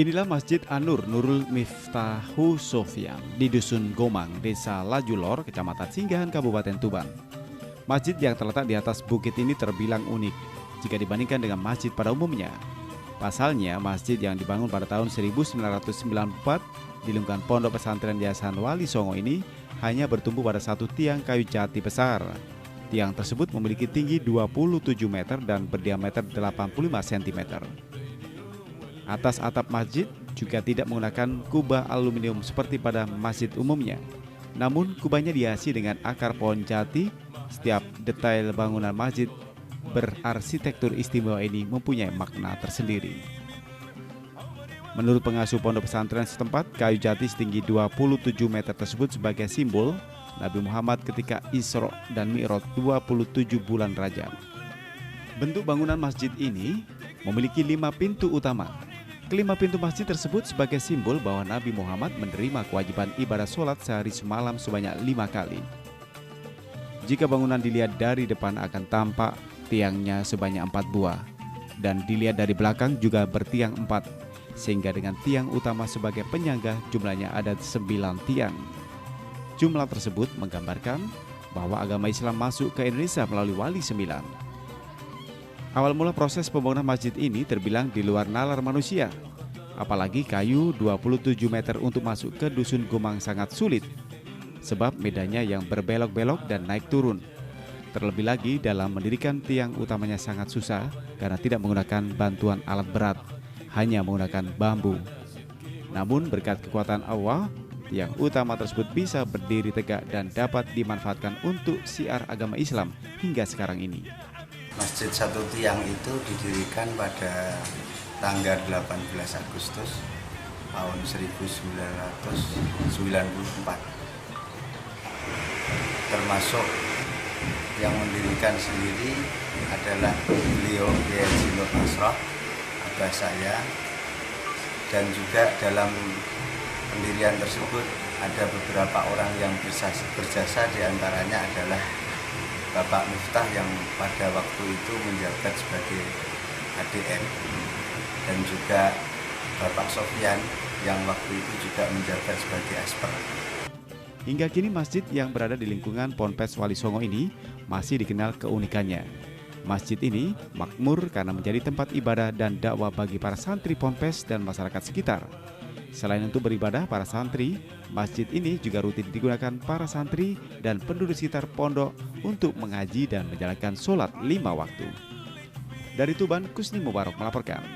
Inilah Masjid An-Nur Nurul Miftahu Sofyan di Dusun Gomang, Desa Lajulor, Kecamatan Singgahan, Kabupaten Tuban. Masjid yang terletak di atas bukit ini terbilang unik jika dibandingkan dengan masjid pada umumnya. Pasalnya, masjid yang dibangun pada tahun 1994 di lingkungan Pondok Pesantren Yayasan Wali Songo ini hanya bertumbuh pada satu tiang kayu jati besar. Tiang tersebut memiliki tinggi 27 meter dan berdiameter 85 cm. Atas atap masjid juga tidak menggunakan kubah aluminium seperti pada masjid umumnya. Namun kubahnya dihiasi dengan akar pohon jati. Setiap detail bangunan masjid berarsitektur istimewa ini mempunyai makna tersendiri. Menurut pengasuh pondok pesantren setempat, kayu jati setinggi 27 meter tersebut sebagai simbol Nabi Muhammad ketika Isra dan Mi'raj 27 bulan Rajab. Bentuk bangunan masjid ini memiliki 5 pintu utama. Kelima pintu masjid tersebut sebagai simbol bahwa Nabi Muhammad menerima kewajiban ibadah sholat sehari semalam sebanyak 5 kali. Jika bangunan dilihat dari depan akan tampak tiangnya sebanyak 4 buah, dan dilihat dari belakang juga bertiang 4, sehingga dengan tiang utama sebagai penyangga jumlahnya ada 9 tiang. Jumlah tersebut menggambarkan bahwa agama Islam masuk ke Indonesia melalui Wali 9. Awal mula proses pembangunan masjid ini terbilang di luar nalar manusia. Apalagi kayu 27 meter untuk masuk ke Dusun Gomang sangat sulit, sebab medannya yang berbelok-belok dan naik turun. Terlebih lagi dalam mendirikan tiang utamanya sangat susah karena tidak menggunakan bantuan alat berat, hanya menggunakan bambu. Namun berkat kekuatan Allah, tiang utama tersebut bisa berdiri tegak dan dapat dimanfaatkan untuk syiar agama Islam hingga sekarang ini. Masjid Satu Tiang itu didirikan pada tanggal 18 Agustus tahun 1994. Termasuk yang mendirikan sendiri adalah beliau Kiai Haji Nur Nasrah, abah saya, dan juga dalam pendirian tersebut ada beberapa orang yang berjasa, diantaranya adalah Bapak Miftah yang pada waktu itu menjabat sebagai ADM, dan juga Bapak Sofyan yang waktu itu juga menjabat sebagai Asper. Hingga kini masjid yang berada di lingkungan Ponpes Wali Songo ini masih dikenal keunikannya. Masjid ini makmur karena menjadi tempat ibadah dan dakwah bagi para santri Ponpes dan masyarakat sekitar. Selain untuk beribadah para santri, masjid ini juga rutin digunakan para santri dan penduduk sekitar pondok untuk mengaji dan menjalankan sholat 5 waktu. Dari Tuban, Kusni Mubarak melaporkan.